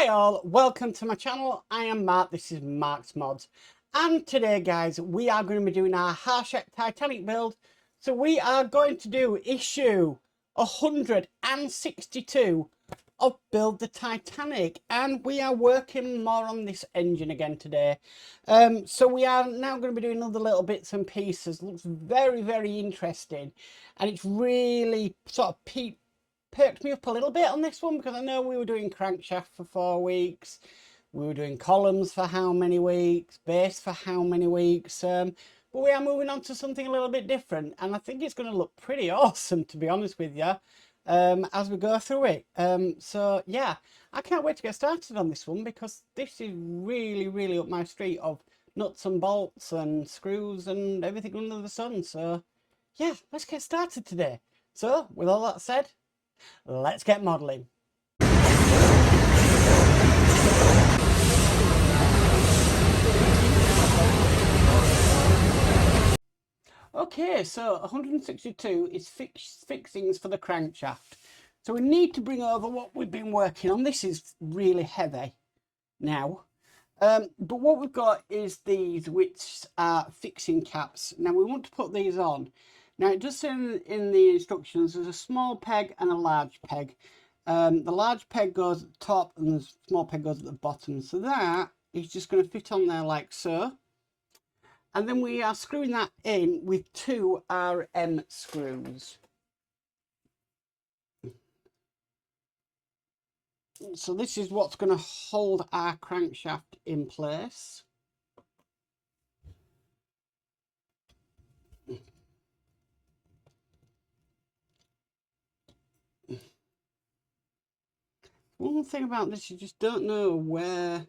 Hi all, welcome to my channel. I am Mark, this is Mark's Mods. And today guys, we are going to be doing our Crankshaft Titanic build. So we are going to do issue 162 of Build the Titanic. And we are working more on this engine again today. So we are now going to be doing other little bits and pieces. Looks very, very interesting. And it's really sort of perked me up a little bit on this one, because I know we were doing crankshaft for 4 weeks, we were doing columns for how many weeks, base for how many weeks, but we are moving on to something a little bit different, and I think it's going to look pretty awesome, to be honest with you, as we go through it. So yeah, I can't wait to get started on this one, because this is really up my street of nuts and bolts and screws and everything under the sun. So yeah, let's get started today. So with all that said, let's get modelling. Okay, so 162 is fixings for the crankshaft. So we need to bring over what we've been working on. This is really heavy now. But what we've got is these, which are fixing caps. Now we want to put these on. Now it does say in the instructions there's a small peg and a large peg. The large peg goes at the top and the small peg goes at the bottom. So that is just going to fit on there like so. And then we are screwing that in with 2 RM screws. So this is what's going to hold our crankshaft in place. One thing about this, you just don't know where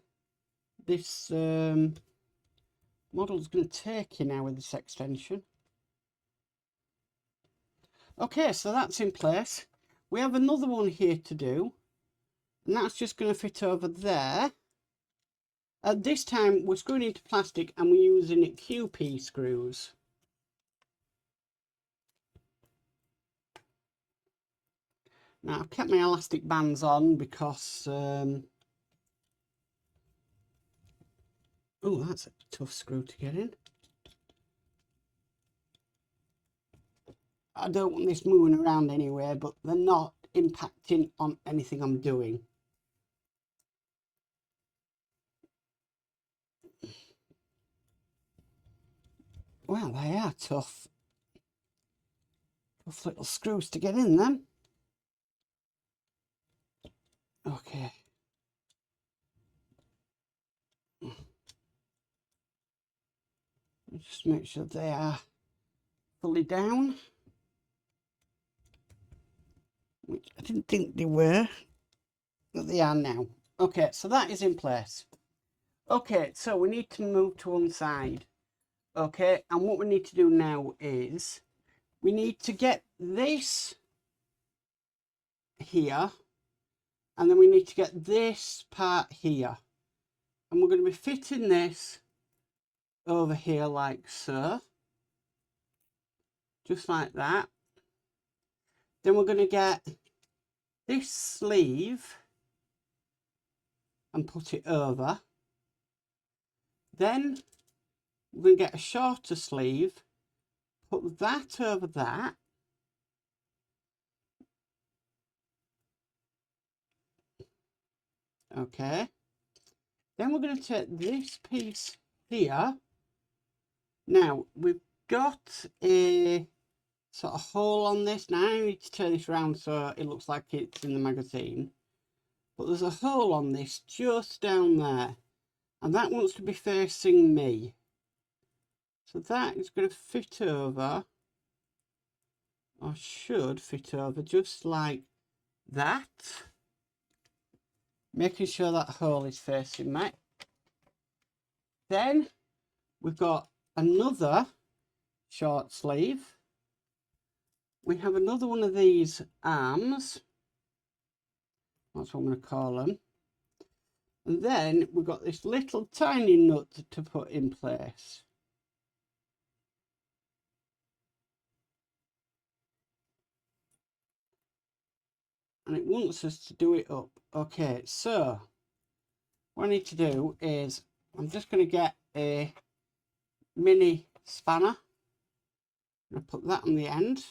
this model is going to take you now with this extension. Okay, so that's in place. We have another one here to do, and that's just going to fit over there. At this time we're screwing into plastic and we're using QP screws. Now I've kept my elastic bands on because oh, that's a tough screw to get in. I don't want this moving around anywhere, but they're not impacting on anything I'm doing. Well, they are tough. Tough little screws to get in them. Okay. Just make sure they are fully down, which I didn't think they were, but they are now. Okay, so that is in place. Okay, so we need to move to one side. Okay, and what we need to do now is we need to get this here, and then we need to get this part here, and we're going to be fitting this over here like so, just like that. Then we're going to get this sleeve and put it over. Then we're going to get a shorter sleeve, put that over that. Okay. Then we're going to take this piece here. Now we've got a sort of hole on this. Now I need to turn this around so it looks like it's in the magazine. But there's a hole on this just down there, and that wants to be facing me. So that is going to fit over, or should fit over, just like that. Making sure that hole is facing me. Then we've got another short sleeve. We have another one of these arms. That's what I'm going to call them. And then we've got this little tiny nut to put in place. And it wants us to do it up. Okay, so what I need to do is I'm just going to get a mini spanner. I'm going to put that on the end.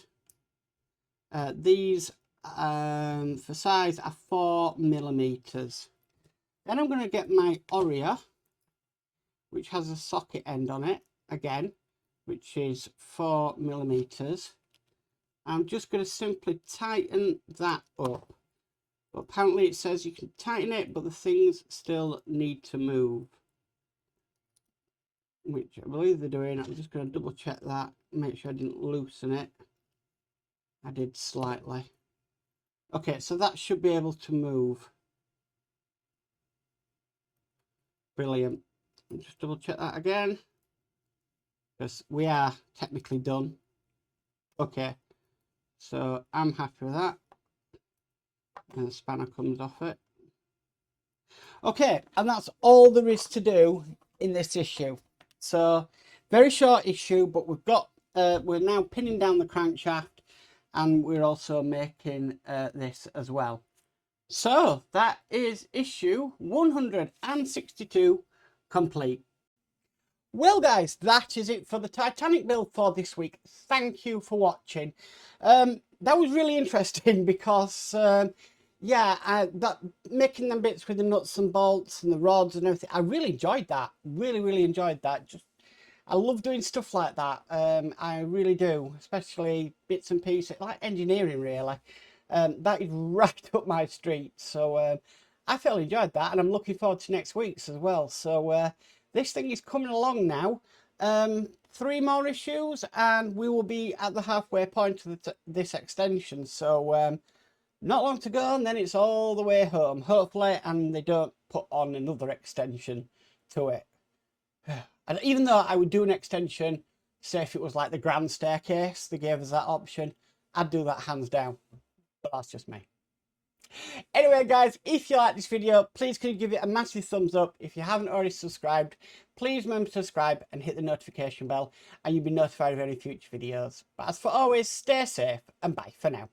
These for size are 4mm. Then I'm going to get my Oria, which has a socket end on it again, which is 4mm. I'm just going to simply tighten that up. But apparently it says you can tighten it, but the things still need to move, which I believe they're doing. I'm just going to double check that, make sure I didn't loosen it. I did slightly. Okay, so that should be able to move. Brilliant. I'll just double check that again, because we are technically done. Okay, so I'm happy with that. And the spanner comes off it. Okay, and that's all there is to do in this issue. So very short issue, but we've got we're now pinning down the crankshaft, and we're also making this as well. So that is issue 162 complete. Well guys, that is it for the Titanic build for this week. Thank you for watching. That was really interesting because yeah, that making them bits with the nuts and bolts and the rods and everything, I really enjoyed that. Really enjoyed that. Just I love doing stuff like that. I really do, especially bits and pieces like engineering really. That is right up my street. So I thoroughly enjoyed that, and I'm looking forward to next week's as well. So this thing is coming along now. 3 more issues and we will be at the halfway point of this extension. So not long to go, and then it's all the way home, hopefully, and they don't put on another extension to it. And even though I would do an extension, say if it was like the grand staircase, they gave us that option, I'd do that hands down. But that's just me. Anyway guys, if you like this video, please can you give it a massive thumbs up. If you haven't already subscribed, please remember to subscribe and hit the notification bell, and you'll be notified of any future videos. But as for always, stay safe and bye for now.